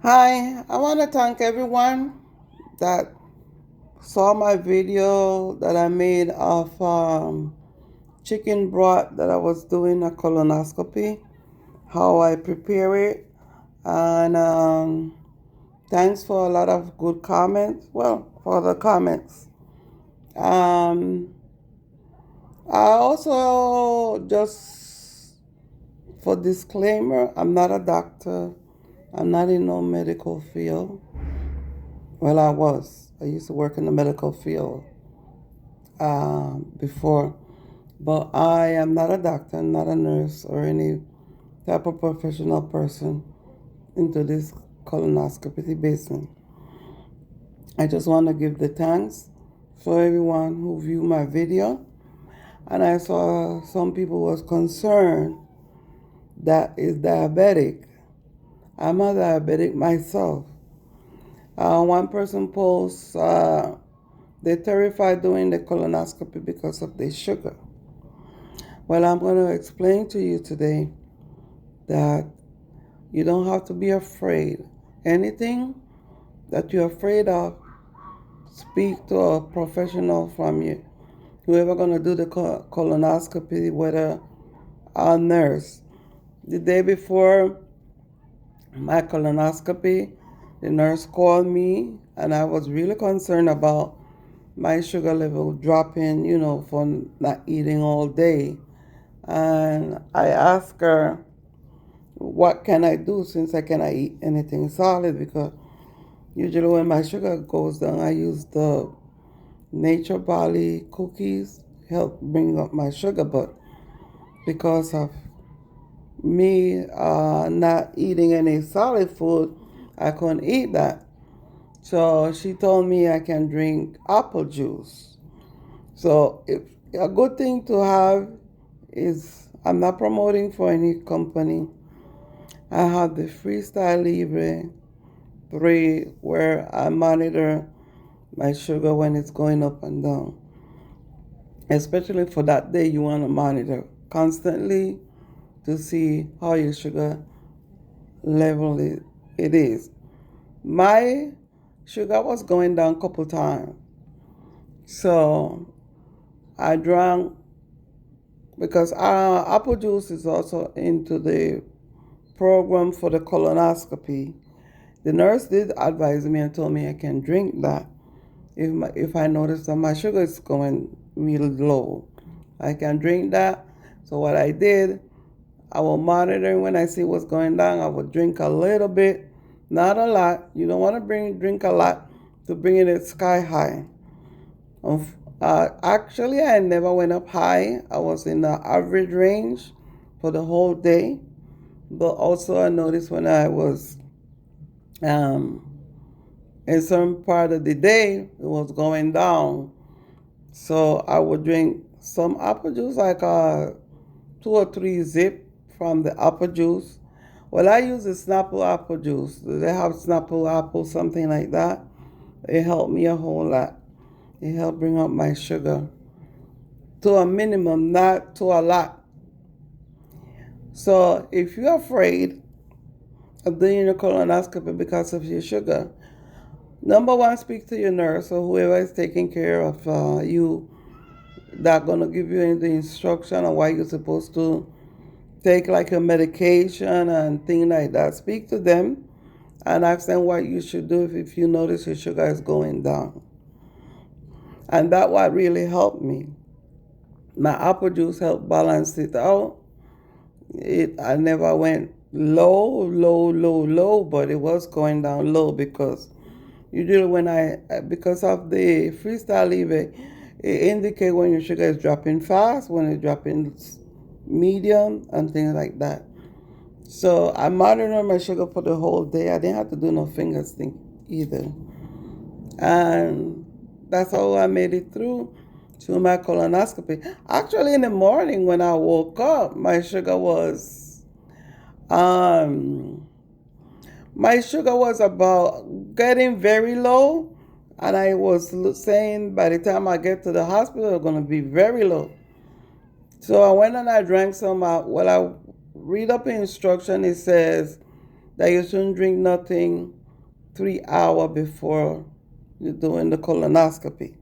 Hi, I want to thank everyone that saw my video that I made of chicken broth that I was doing a colonoscopy, how I prepare it, and thanks for a lot of good comments. Well, for the comments. Um, I also just for disclaimer, I'm not a doctor. I'm not in no medical field. Well, I was. I used to work in the medical field before, but I am not a doctor, not a nurse, or any type of professional person into this colonoscopy business. I just want to give the thanks for everyone who viewed my video, and I saw some people was concerned that is diabetic. I'm a diabetic myself. One person posts they're terrified doing the colonoscopy because of the sugar. Well, I'm going to explain to you today that you don't have to be afraid. Anything that you're afraid of, speak to a professional from you. Whoever going to do the colonoscopy, whether a nurse. The day before my colonoscopy, the nurse called me and I was really concerned about my sugar level dropping, for not eating all day. And I asked her, what can I do since I cannot eat anything solid? Because usually when my sugar goes down, I use the Nature Valley cookies, help bring up my sugar. But because of me not eating any solid food, I couldn't eat that. So she told me I can drink apple juice. So if a good thing to have is, I'm not promoting for any company. I have the Freestyle Libre 3 where I monitor my sugar when it's going up and down. Especially for that day, you want to monitor constantly to see how your sugar level it is. My sugar was going down a couple times. So I drank, because apple juice is also into the program for the colonoscopy. The nurse did advise me and told me I can drink that if I notice that my sugar is going real low. I can drink that. So what I did, I will monitor when I see what's going down. I will drink a little bit, not a lot. You don't want to drink a lot to bring it sky high. Actually, I never went up high. I was in the average range for the whole day. But also, I noticed when I was um, in some part of the day, it was going down. So I would drink some apple juice, like 2 or 3 zip from the apple juice. Well, I use the Snapple apple juice. They have Snapple apple, something like that. It helped me a whole lot. It helped bring up my sugar to a minimum, not to a lot. So if you're afraid of doing a colonoscopy because of your sugar, number one, speak to your nurse or whoever is taking care of you, that gonna give you the instruction on why you're supposed to take like a medication and things like that. Speak to them and ask them what you should do if you notice your sugar is going down. And that what really helped me. My apple juice helped balance it out. I never went low, but it was going down low because usually because of the Freestyle Libre, it indicates when your sugar is dropping fast, when it's dropping medium, and things like that. So I monitored my sugar for the whole day. I didn't have to do no finger stick either. And that's how I made it through to my colonoscopy. Actually, in the morning when I woke up, um, my sugar was about getting very low, and I was saying by the time I get to the hospital, it's going to be very low. So I went and I drank some. Well, I read up in instruction. It says that you shouldn't drink nothing 3 hours before you're doing the colonoscopy.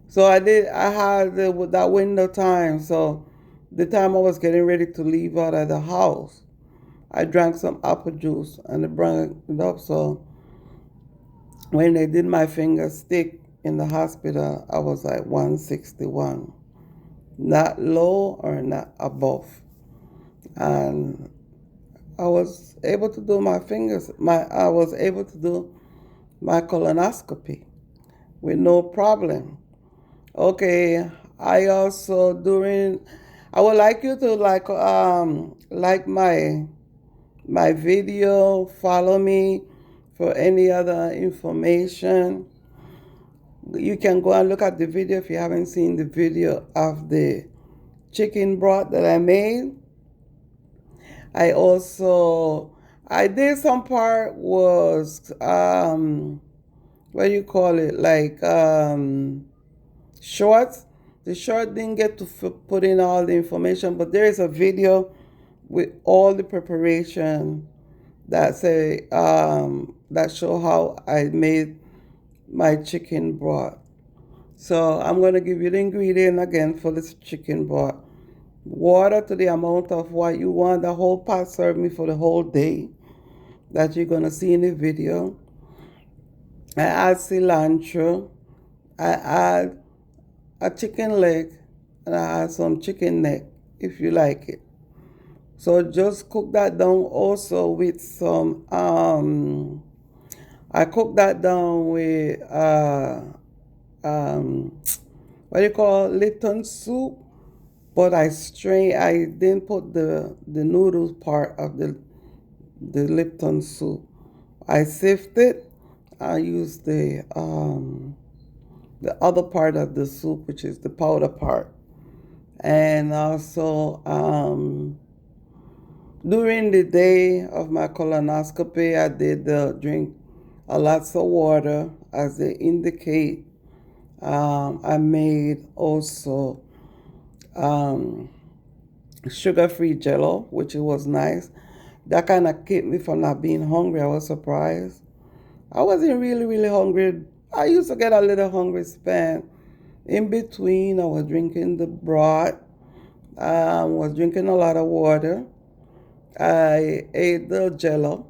So I had that window time. So the time I was getting ready to leave out of the house, I drank some apple juice and it brought it up. So when they did my finger stick in the hospital, I was like 161. Not low or not above. And I was able to do I was able to do my colonoscopy with no problem. Okay, I also I would like you to like my video, follow me for any other information. You can go and look at the video if you haven't seen the video of the chicken broth that I made. I did some part was what do you call it, like shorts. The short didn't get to put in all the information, but there is a video with all the preparation that show how I made my chicken broth. So I'm going to give you the ingredient again for this chicken broth. Water to the amount of what you want. The whole pot served me for the whole day that you're going to see in the video. I add cilantro. I add a chicken leg, and I add some chicken neck if you like it. So just cook that down also with some I cook that down with what do you call Lipton soup, but I didn't put the noodles part of the Lipton soup. I sift it. I use the other part of the soup, which is the powder part. And also during the day of my colonoscopy, I did drink a lots of water as they indicate. I made also sugar-free jello, which was nice. That kind of kept me from not being hungry. I was surprised. I wasn't really, really hungry. I used to get a little hungry span. In between, I was drinking the broth. Was drinking a lot of water. I ate the jello.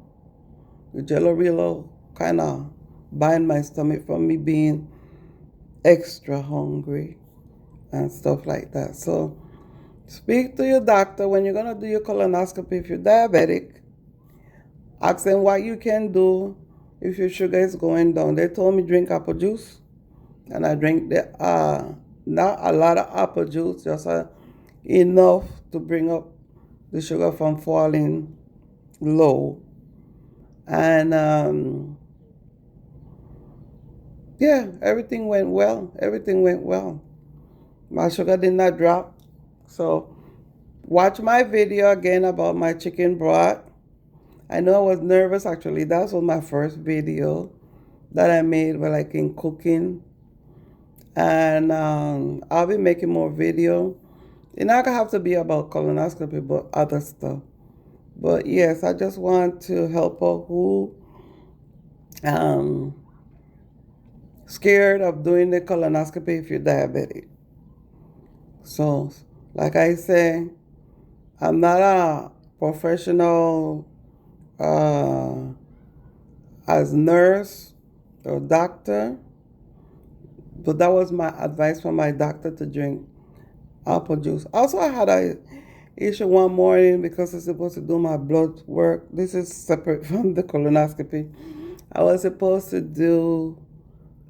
The jello really kind of bind my stomach from me being extra hungry and stuff like that. So speak to your doctor when you're going to do your colonoscopy. If you're diabetic, ask them what you can do if your sugar is going down. They told me drink apple juice, and I drink not a lot of apple juice, just enough to bring up the sugar from falling low. And yeah, everything went well. Everything went well. My sugar did not drop. So watch my video again about my chicken broth. I know I was nervous actually. That was my first video that I made, but like in cooking. And I'll be making more video. It's not gonna have to be about colonoscopy, but other stuff. But yes, I just want to help out who scared of doing the colonoscopy if you're diabetic. So, like I say, I'm not a professional as nurse or doctor, but that was my advice from my doctor to drink apple juice. Also, I had a issue one morning because I was supposed to do my blood work. This is separate from the colonoscopy. I was supposed to do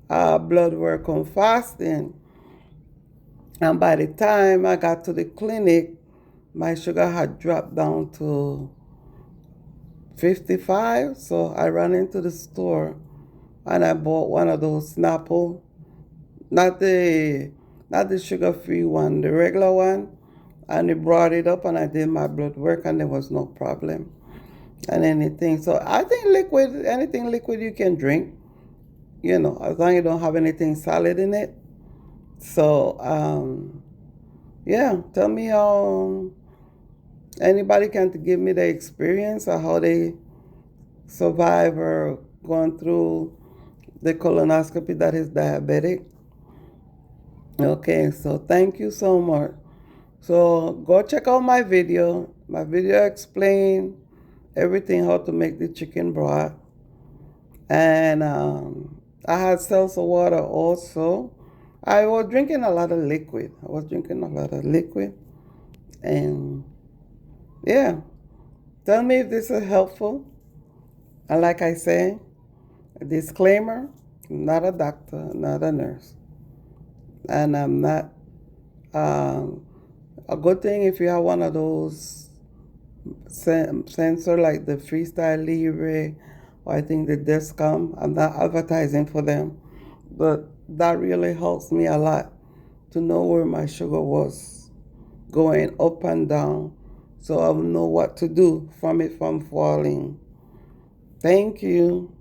blood work on fasting. And by the time I got to the clinic, my sugar had dropped down to 55. So I ran into the store and I bought one of those Snapple, not the sugar-free one, the regular one. And they brought it up and I did my blood work and there was no problem and anything. So I think anything liquid you can drink, as long as you don't have anything solid in it. So, yeah, tell me how anybody can give me the experience or how they survivor going through the colonoscopy that is diabetic. Okay, so thank you so much. So go check out my video. My video explain everything how to make the chicken broth. And I had seltzer water also. I was drinking a lot of liquid. And yeah, tell me if this is helpful. And like I say, a disclaimer, I'm not a doctor, not a nurse. And I'm not, a good thing if you have one of those sensor like the Freestyle Libre, or I think the Discom. I'm not advertising for them, but that really helps me a lot to know where my sugar was going up and down, so I will know what to do from it from falling. Thank you.